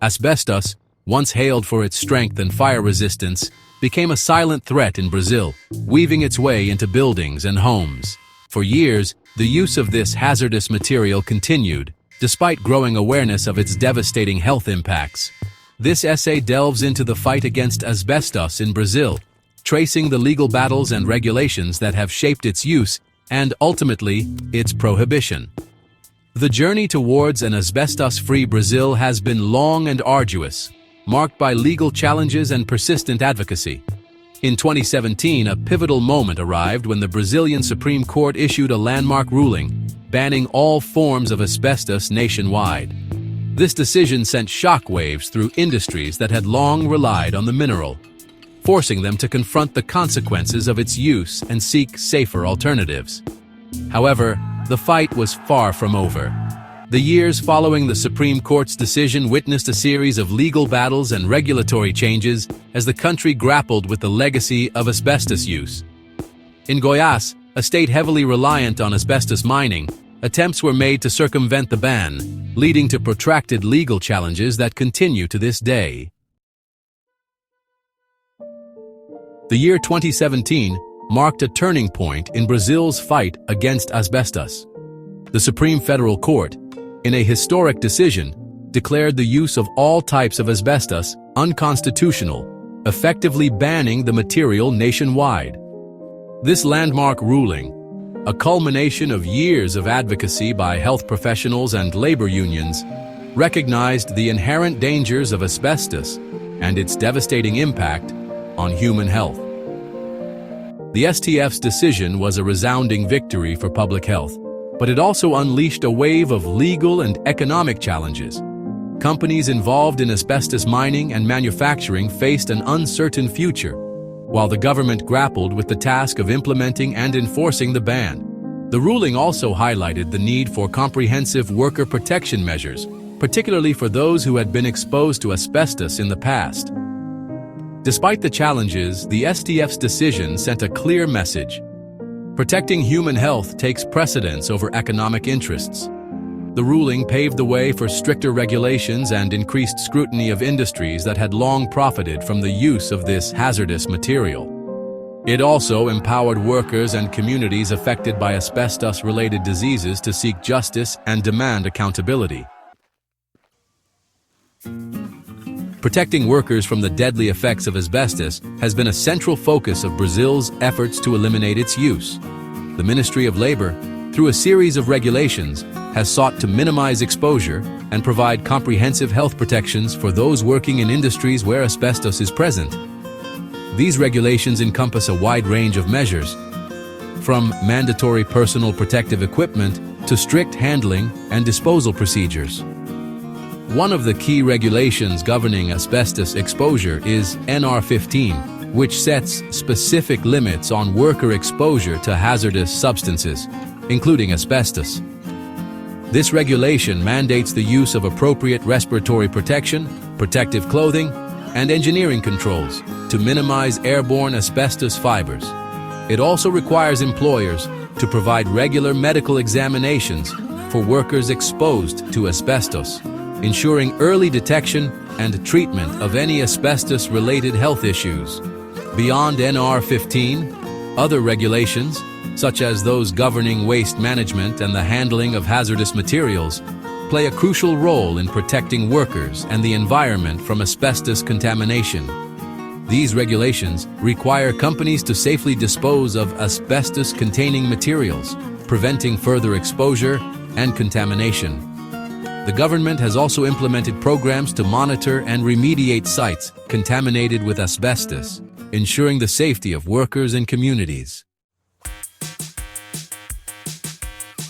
Asbestos, once hailed for its strength and fire resistance, became a silent threat in Brazil, weaving its way into buildings and homes. For years, the use of this hazardous material continued, despite growing awareness of its devastating health impacts. This essay delves into the fight against asbestos in Brazil, tracing the legal battles and regulations that have shaped its use and, ultimately, its prohibition. The journey towards an asbestos-free Brazil has been long and arduous, marked by legal challenges and persistent advocacy. In 2017, a pivotal moment arrived when the Brazilian Supreme Court issued a landmark ruling, banning all forms of asbestos nationwide. This decision sent shockwaves through industries that had long relied on the mineral, forcing them to confront the consequences of its use and seek safer alternatives. However, the fight was far from over. The years following the Supreme Court's decision witnessed a series of legal battles and regulatory changes as the country grappled with the legacy of asbestos use. In Goiás, a state heavily reliant on asbestos mining, attempts were made to circumvent the ban, leading to protracted legal challenges that continue to this day. The year 2017 marked a turning point in Brazil's fight against asbestos. The Supreme Federal Court, in a historic decision, declared the use of all types of asbestos unconstitutional, effectively banning the material nationwide. This landmark ruling, a culmination of years of advocacy by health professionals and labor unions, recognized the inherent dangers of asbestos and its devastating impact on human health. The STF's decision was a resounding victory for public health, but it also unleashed a wave of legal and economic challenges. Companies involved in asbestos mining and manufacturing faced an uncertain future, while the government grappled with the task of implementing and enforcing the ban. The ruling also highlighted the need for comprehensive worker protection measures, particularly for those who had been exposed to asbestos in the past. Despite the challenges, the STF's decision sent a clear message. Protecting human health takes precedence over economic interests. The ruling paved the way for stricter regulations and increased scrutiny of industries that had long profited from the use of this hazardous material. It also empowered workers and communities affected by asbestos-related diseases to seek justice and demand accountability. Protecting workers from the deadly effects of asbestos has been a central focus of Brazil's efforts to eliminate its use. The Ministry of Labor, through a series of regulations, has sought to minimize exposure and provide comprehensive health protections for those working in industries where asbestos is present. These regulations encompass a wide range of measures, from mandatory personal protective equipment to strict handling and disposal procedures. One of the key regulations governing asbestos exposure is NR 15, which sets specific limits on worker exposure to hazardous substances, including asbestos. This regulation mandates the use of appropriate respiratory protection, protective clothing, and engineering controls to minimize airborne asbestos fibers. It also requires employers to provide regular medical examinations for workers exposed to asbestos, ensuring early detection and treatment of any asbestos-related health issues. Beyond NR 15, other regulations, such as those governing waste management and the handling of hazardous materials, play a crucial role in protecting workers and the environment from asbestos contamination. These regulations require companies to safely dispose of asbestos-containing materials, preventing further exposure and contamination. The government has also implemented programs to monitor and remediate sites contaminated with asbestos, ensuring the safety of workers and communities.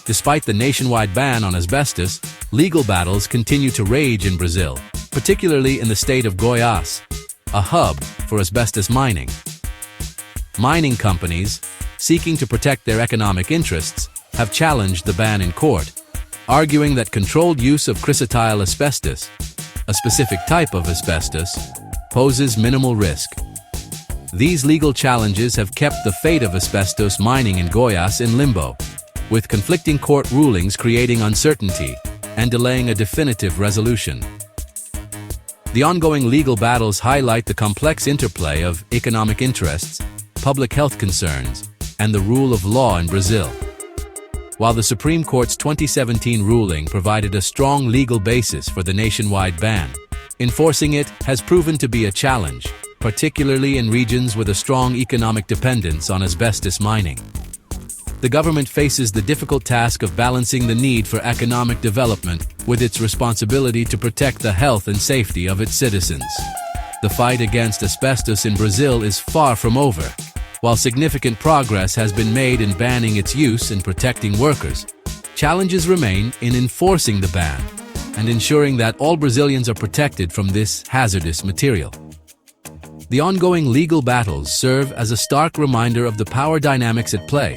Despite the nationwide ban on asbestos, legal battles continue to rage in Brazil, particularly in the state of Goiás, a hub for asbestos mining. Mining companies, seeking to protect their economic interests, have challenged the ban in court, arguing that controlled use of chrysotile asbestos, a specific type of asbestos, poses minimal risk. These legal challenges have kept the fate of asbestos mining in Goiás in limbo, with conflicting court rulings creating uncertainty and delaying a definitive resolution. The ongoing legal battles highlight the complex interplay of economic interests, public health concerns, and the rule of law in Brazil. While the Supreme Court's 2017 ruling provided a strong legal basis for the nationwide ban, enforcing it has proven to be a challenge, particularly in regions with a strong economic dependence on asbestos mining. The government faces the difficult task of balancing the need for economic development with its responsibility to protect the health and safety of its citizens. The fight against asbestos in Brazil is far from over. While significant progress has been made in banning its use and protecting workers, challenges remain in enforcing the ban and ensuring that all Brazilians are protected from this hazardous material. The ongoing legal battles serve as a stark reminder of the power dynamics at play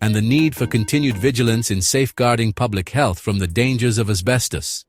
and the need for continued vigilance in safeguarding public health from the dangers of asbestos.